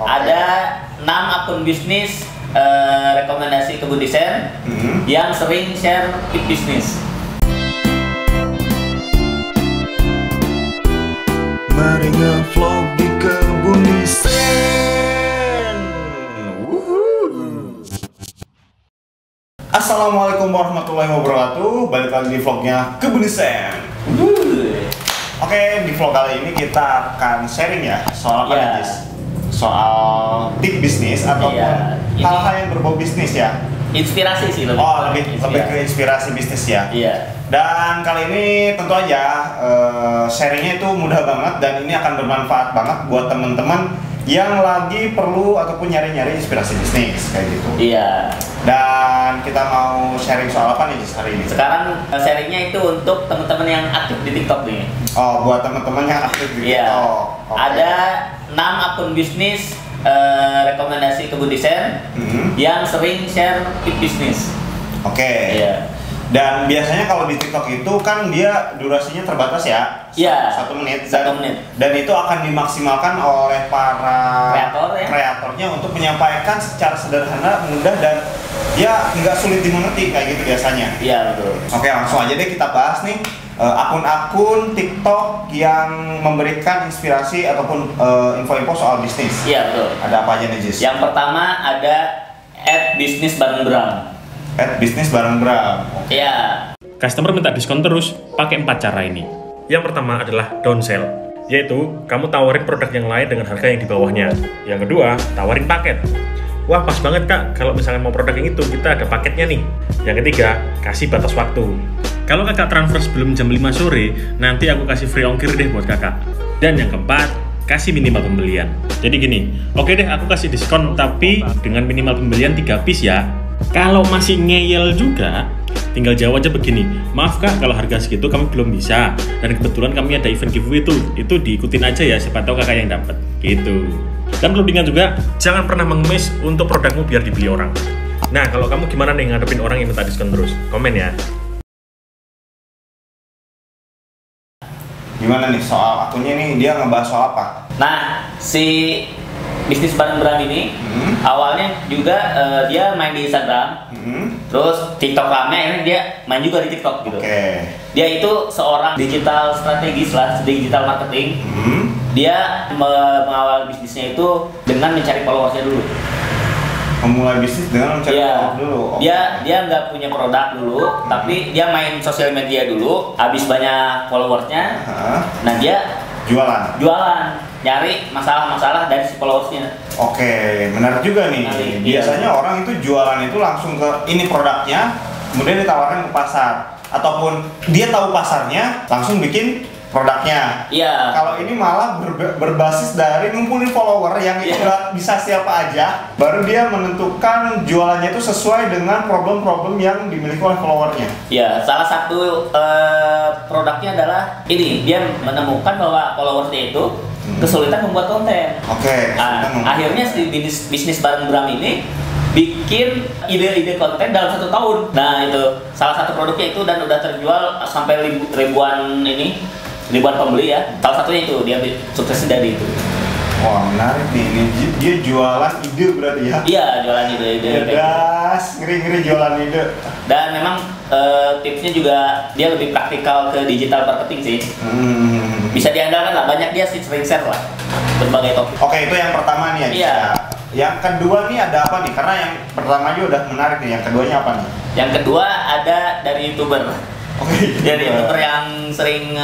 Ada 6 akun bisnis rekomendasi kebun desain yang sering share tip bisnis. Mari nge-vlog di kebun desain. Assalamualaikum warahmatullahi wabarakatuh. Balik lagi di vlognya Kebun Desain. Oke, di vlog kali ini kita akan sharing ya soal apa nih, Jis? Soal tip bisnis ataupun hal-hal yang berbau bisnis ya. Inspirasi sih lebih. Oh, lebih ke inspirasi bisnis ya. Iya. Dan kali ini tentu aja sharingnya itu mudah banget dan ini akan bermanfaat banget buat teman-teman yang lagi perlu ataupun nyari-nyari inspirasi bisnis kayak gitu. Iya. Dan kita mau sharing soal apa nih hari ini? Sekarang sharingnya itu untuk teman-teman yang aktif di TikTok nih. Oh, buat teman-teman yang aktif di TikTok. Okay. Ada 6 akun bisnis rekomendasi kebun desain yang sering share tip bisnis. Oke. Iya. Dan biasanya kalau di TikTok itu kan dia durasinya terbatas ya, iya, 1 menit. 1 menit. Dan itu akan dimaksimalkan oleh para kreatornya untuk menyampaikan secara sederhana, mudah dan ya nggak sulit dimengerti kayak gitu biasanya. Iya betul. Oke, langsung aja deh kita bahas nih akun-akun TikTok yang memberikan inspirasi ataupun info-info soal bisnis. Iya betul. Ada apa aja nih, Jis? Yang pertama ada @bisnisbareng-bram. @bisnisbareng-bram. Iya. Customer minta diskon terus, pakai 4 cara ini. Yang pertama adalah downsell, yaitu kamu tawarin produk yang lain dengan harga yang di bawahnya. Yang kedua, tawarin paket. Wah, pas banget kak, kalau misalnya mau produk yang itu, kita ada paketnya nih. Yang ketiga, kasih batas waktu. Kalau kakak transfer sebelum jam 5 sore, nanti aku kasih free ongkir deh buat kakak. Dan yang keempat, kasih minimal pembelian. Jadi gini, oke deh aku kasih diskon, tapi dengan minimal pembelian 3 piece ya. Kalau masih ngeyel juga, tinggal jawab aja begini, maaf kak kalau harga segitu kami belum bisa, dan kebetulan kami ada event giveaway itu diikutin aja ya, siapa tahu kakak yang dapat gitu. Dan perlu diingat juga, jangan pernah mengemis untuk produkmu biar dibeli orang. Nah, kalau kamu gimana nih ngadepin orang yang minta diskon terus? Komen ya. Gimana nih soal akunnya nih, dia ngebahas soal apa? Nah, si bisnis bareng-bram ini awalnya juga dia main di Instagram, terus TikTok rame, akhirnya dia main juga di TikTok gitu. Dia itu seorang digital strategis lah, digital marketing. Dia mengawal bisnisnya itu dengan mencari followersnya dulu. Memulai bisnis dengan mencari follower dulu. Dia nggak punya produk dulu, tapi dia main sosial media dulu. Habis banyak followersnya, nah dia jualan, nyari masalah-masalah dari si followersnya. Oke, benar juga nih. Biasanya orang itu jualan itu langsung ke ini produknya, kemudian ditawarkan ke pasar, ataupun dia tahu pasarnya, langsung bikin produknya. Iya. Kalau ini malah berbasis dari ngumpulin follower yang bisa siapa aja, baru dia menentukan jualannya itu sesuai dengan problem-problem yang dimiliki oleh followernya. Iya, salah satu produknya adalah ini, dia menemukan bahwa followersnya itu kesulitan membuat konten. Akhirnya si bisnis bareng-bram ini bikin ide-ide konten dalam 1 tahun. Nah itu salah satu produknya itu, dan udah terjual sampai ribuan pembeli ya. Salah satunya itu dia suksesnya dari itu. Wah, menarik nih. Dia jualan ide berarti ya? Iya, jualan ide. Ngeri jualan ide. Dan memang tipsnya juga dia lebih praktikal ke digital marketing sih. Bisa diandalkan lah, banyak dia sih sering share lah berbagai topik. Oke, itu yang pertama nih ya. Iya. Yang kedua nih ada apa nih? Karena yang pertama aja udah menarik nih. Yang keduanya apa nih? Yang kedua ada dari YouTuber. Jadi YouTuber yang sering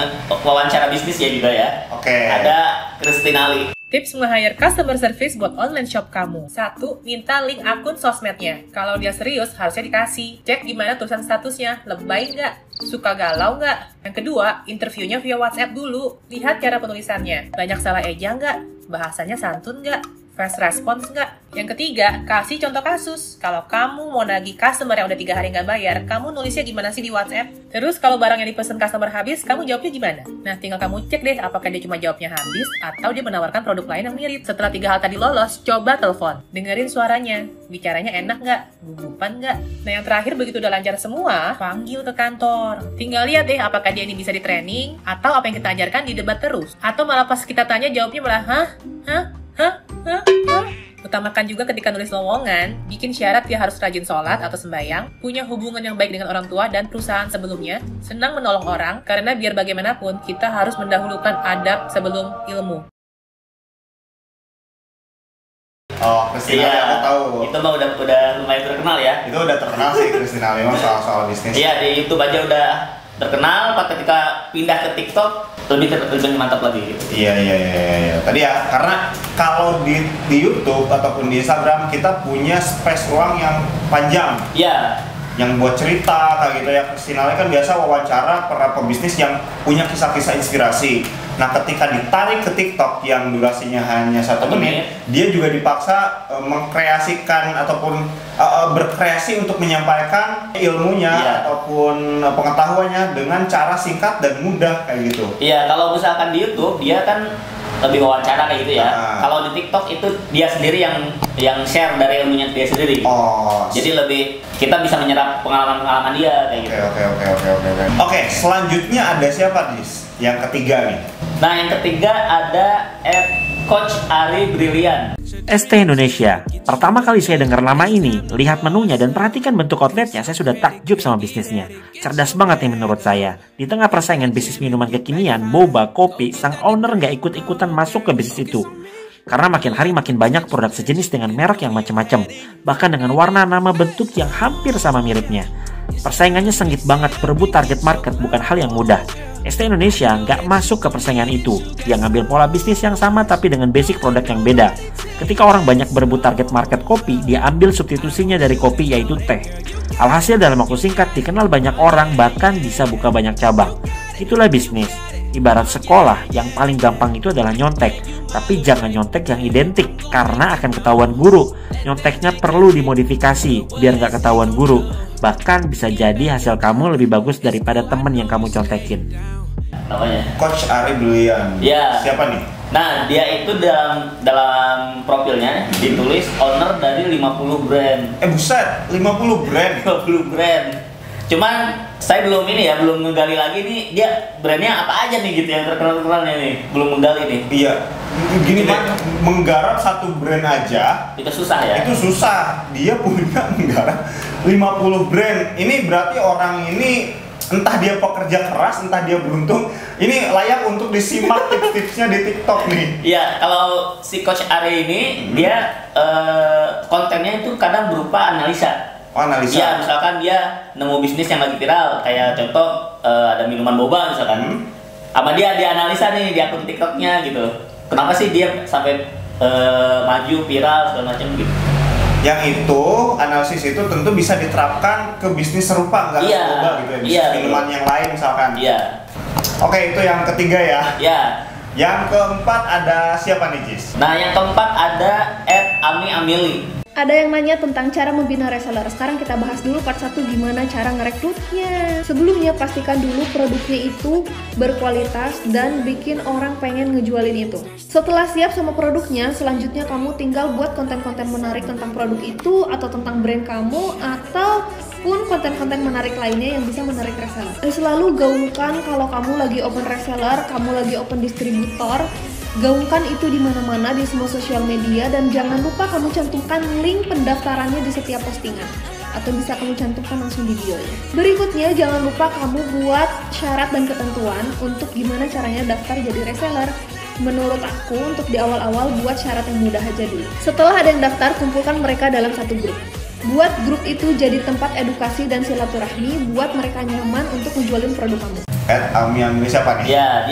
wawancara bisnis ya juga ya. Ada Christine Ali. Tips nge-hire customer service buat online shop kamu. 1. Minta link akun sosmednya. Kalau dia serius, harusnya dikasih. Cek gimana tulisan statusnya. Lebay nggak? Suka galau nggak? Yang kedua, interviewnya via WhatsApp dulu. Lihat cara penulisannya. Banyak salah eja nggak? Bahasanya santun nggak? Fast response nggak? Yang ketiga, kasih contoh kasus. Kalau kamu mau nagih customer yang udah 3 hari nggak bayar, kamu nulisnya gimana sih di WhatsApp? Terus kalau barang yang dipesan customer habis, kamu jawabnya gimana? Nah, tinggal kamu cek deh apakah dia cuma jawabnya habis atau dia menawarkan produk lain yang mirip. Setelah 3 hal tadi lolos, coba telepon. Dengerin suaranya. Bicaranya enak nggak? Gugupan nggak? Nah, yang terakhir begitu udah lancar semua, panggil ke kantor. Tinggal lihat deh apakah dia ini bisa di training atau apa yang kita ajarkan di debat terus. Atau malah pas kita tanya jawabnya malah hah? Utamakan juga ketika nulis lowongan, bikin syarat dia harus rajin sholat atau sembahyang, punya hubungan yang baik dengan orang tua dan perusahaan sebelumnya, senang menolong orang, karena biar bagaimanapun kita harus mendahulukan adab sebelum ilmu. Oh, Christina, Iya, aku tahu. itu mah udah lumayan terkenal ya. Itu udah terkenal sih Christina Leo soal bisnis. Iya, di YouTube aja udah terkenal, ketika pindah ke TikTok lebih mantap lagi gitu. Iya. Tadi ya, karena kalau di YouTube ataupun di Instagram kita punya space ruang yang panjang. Iya. Yang buat cerita kayak gitu ya. Christina kan biasa wawancara para pebisnis yang punya kisah-kisah inspirasi. Nah, ketika ditarik ke TikTok yang durasinya hanya 1 menit, dia juga dipaksa mengkreasikan ataupun berkreasi untuk menyampaikan ilmunya ataupun pengetahuannya dengan cara singkat dan mudah kayak gitu. Iya, kalau misalkan di YouTube dia kan lebih wawancara kayak gitu ya. Kalau di TikTok itu dia sendiri yang share dari ilmunya dia sendiri. Oh. Jadi lebih kita bisa menyerap pengalaman dia kayak gitu. Oke, selanjutnya ada siapa, Dis? Yang ketiga nih. Nah, yang ketiga ada Coach Ari Brilian. ST Indonesia. Pertama kali saya dengar nama ini, lihat menunya dan perhatikan bentuk outletnya, saya sudah takjub sama bisnisnya. Cerdas banget nih menurut saya. Di tengah persaingan bisnis minuman kekinian, boba, kopi, sang owner nggak ikut-ikutan masuk ke bisnis itu. Karena makin hari makin banyak produk sejenis dengan merek yang macam-macam, bahkan dengan warna, nama, bentuk yang hampir sama miripnya. Persaingannya sengit banget, berebut target market bukan hal yang mudah. ST Indonesia nggak masuk ke persaingan itu. Dia ngambil pola bisnis yang sama tapi dengan basic produk yang beda. Ketika orang banyak berebut target market kopi, dia ambil substitusinya dari kopi yaitu teh. Alhasil dalam waktu singkat dikenal banyak orang, bahkan bisa buka banyak cabang. Itulah bisnis. Ibarat sekolah, yang paling gampang itu adalah nyontek. Tapi jangan nyontek yang identik, karena akan ketahuan guru. Nyonteknya perlu dimodifikasi, biar nggak ketahuan guru. Bahkan bisa jadi hasil kamu lebih bagus daripada temen yang kamu contekin. Namanya Coach Ari Brilian. Ya. Siapa nih? Nah, dia itu dalam profilnya ditulis owner dari 50 brand. Buset, 50 brand. 50 brand. Cuman saya belum menggali lagi nih dia brandnya apa aja nih gitu yang terkenal-terkenalnya nih. Belum menggali nih. Iya. Gini deh, menggarap satu brand aja itu susah ya? Itu susah. Dia punya menggarap 50 brand. Ini berarti orang ini entah dia pekerja keras, entah dia beruntung. Ini layak untuk disimak tips-tipsnya di TikTok nih. Iya, kalau si Coach Ari ini dia kontennya itu kadang berupa analisa. Oh, analisa. Iya, misalkan dia nemu bisnis yang lagi viral, kayak contoh ada minuman boba misalkan. Sama dia analisa nih di akun TikToknya gitu. Kenapa sih dia sampai maju viral segala macam gitu. Yang itu, analisis itu tentu bisa diterapkan ke bisnis serupa, nggak boba gitu ya, bisnis minuman yang lain misalkan. Iya. Oke, itu yang ketiga ya. Iya. Yang keempat ada siapa nih, Jis? Nah, yang keempat ada @ami_amili. Ada yang nanya tentang cara membina reseller. Sekarang kita bahas dulu part 1 gimana cara ngerekrutnya. Sebelumnya pastikan dulu produknya itu berkualitas dan bikin orang pengen ngejualin itu. Setelah siap sama produknya, selanjutnya kamu tinggal buat konten-konten menarik tentang produk itu atau tentang brand kamu ataupun konten-konten menarik lainnya yang bisa menarik reseller. Dan selalu gaungkan kalau kamu lagi open reseller, kamu lagi open distributor. Gaungkan itu di mana-mana di semua sosial media dan jangan lupa kamu cantumkan link pendaftarannya di setiap postingan atau bisa kamu cantumkan langsung di bio-nya. Berikutnya jangan lupa kamu buat syarat dan ketentuan untuk gimana caranya daftar jadi reseller. Menurut aku untuk di awal-awal buat syarat yang mudah aja dulu. Setelah ada yang daftar, kumpulkan mereka dalam satu grup. Buat grup itu jadi tempat edukasi dan silaturahmi buat mereka nyaman untuk menjualin produk kamu. Ami siapa nih? Ya,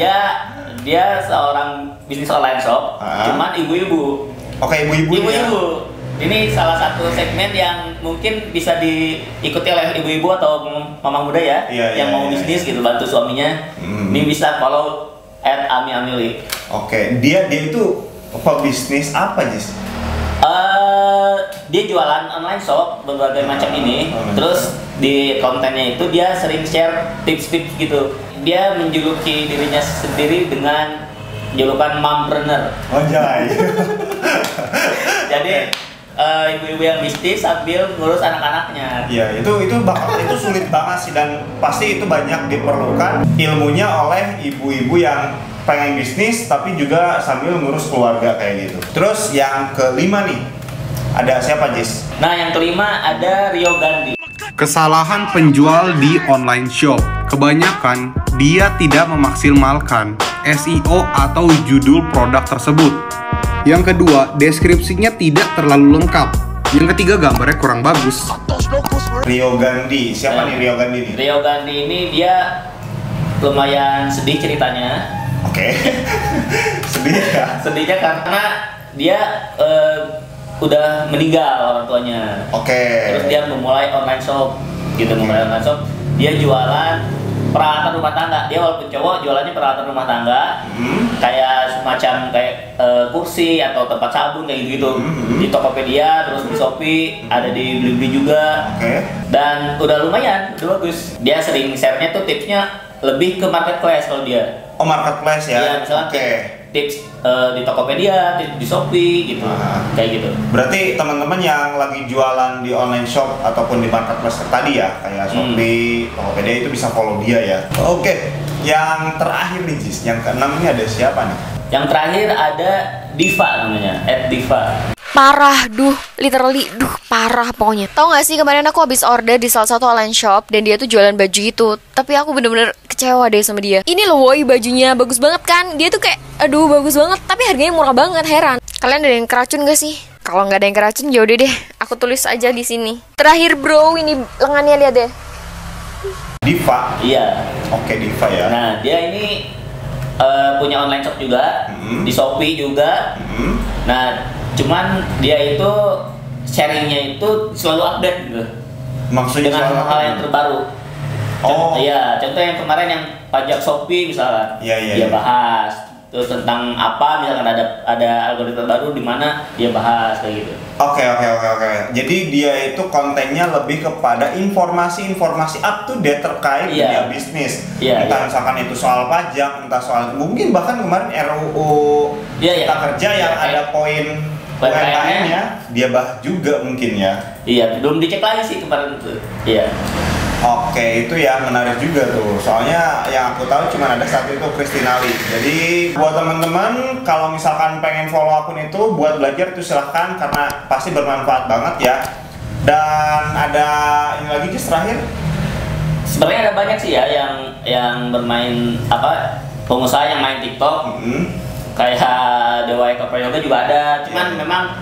dia seorang bisnis online shop, cuman ibu-ibu. Oke, ibu-ibu. Ini salah satu segmen yang mungkin bisa diikuti oleh ibu-ibu atau mama muda ya, yang mau bisnis gitu, bantu suaminya. Ini bisa follow @ami_amili. Oke, dia itu pebisnis apa, Jis? Dia jualan online shop berbagai macam ini. Terus di kontennya itu dia sering share tips-tips gitu. Dia menjuluki dirinya sendiri dengan julukan mompreneur. Oh jay. Jadi ibu-ibu yang bisnis sambil ngurus anak-anaknya. Iya, itu sulit banget sih dan pasti itu banyak diperlukan ilmunya oleh ibu-ibu yang pengen bisnis tapi juga sambil ngurus keluarga kayak gitu. Terus yang kelima nih, Ada siapa, Jis? Nah, yang kelima ada Rio Gandhi. Kesalahan penjual di online shop. Kebanyakan dia tidak memaksimalkan SEO atau judul produk tersebut. Yang kedua, deskripsinya tidak terlalu lengkap. Yang ketiga, gambarnya kurang bagus. Rio Gandhi, siapa nih Rio Gandhi nih? Rio Gandhi ini dia lumayan sedih ceritanya. Oke. Sedih ya? Sedihnya karena dia udah meninggal orang tuanya. Terus dia memulai online shop, gitu. Memulai online shop. Dia jualan peralatan rumah tangga. Dia walaupun cowok jualannya peralatan rumah tangga, kayak semacam kursi atau tempat sabun kayak gitu. Di Tokopedia, terus di Shopee, ada di Blibli juga. Dan udah lumayan, udah bagus. Dia sering share-nya tuh tipsnya lebih ke marketplace kalau dia. Oh, marketplace ya? Iya, misalnya tips di Tokopedia, tips di Shopee gitu. Kayak gitu. Berarti teman-teman yang lagi jualan di online shop ataupun di marketplace tadi ya, kayak Shopee, Tokopedia itu bisa follow dia ya. Oke. Yang terakhir nih, Jis, yang keenam ini ada siapa nih? Yang terakhir ada Diva namanya, @Diva. Parah, literally, parah pokoknya. Tahu gak sih kemarin aku habis order di salah satu online shop dan dia tuh jualan baju gitu. Tapi aku bener-bener kecewa deh sama dia. Ini loh woi, bajunya bagus banget kan? Dia tuh kayak, aduh bagus banget, tapi harganya murah banget, heran. Kalian ada yang keracun gak sih? Kalau nggak ada yang keracun, yaudah deh, aku tulis aja di sini. Terakhir bro, ini lengannya lihat deh. Diva? Iya. Oke, Diva ya. Nah, dia ini punya online shop juga, di Shopee juga. Nah, cuman dia itu sharingnya itu selalu update gitu. Maksudnya dengan hal yang terbaru. Iya, contoh yang kemarin yang pajak Shopee misalnya, dia bahas. Terus tentang apa, misalkan ada algoritma baru di mana dia bahas kayak gitu. Oke. Jadi dia itu kontennya lebih kepada informasi-informasi up to date terkait dunia bisnis. Entah misalkan itu soal pajak, entah soal mungkin bahkan kemarin RUU Cipta Kerja yang ada poin UMKM-nya dia bahas juga mungkin ya. Iya, belum dicek lagi sih kemarin tuh. Iya. Oke, itu ya menarik juga tuh. Soalnya yang aku tahu cuma ada satu itu Kristinali. Jadi buat teman-teman kalau misalkan pengen follow akun itu buat belajar itu silahkan karena pasti bermanfaat banget ya. Dan ada ini lagi Jis terakhir. Sebenarnya ada banyak sih ya yang bermain pengusaha yang main TikTok. Kayak Dewa Eka Prayoga juga ada. Cuman memang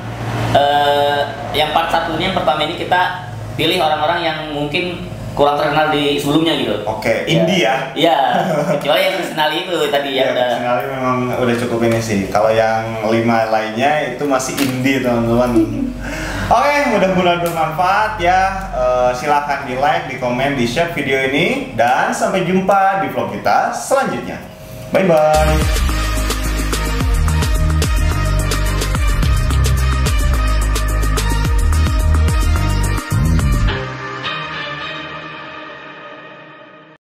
yang part satunya yang pertama ini kita pilih orang-orang yang mungkin kurang terkenal di sebelumnya gitu. Oke, indie ya? Iya, kecuali yang Kristinali itu tadi ya udah. Kristinali memang udah cukup ini sih. Kalau yang 5 lainnya itu masih indie teman-teman. Oke, mudah-mudahan bermanfaat ya. Silahkan di like, di komen, di share video ini dan sampai jumpa di vlog kita selanjutnya. Bye bye.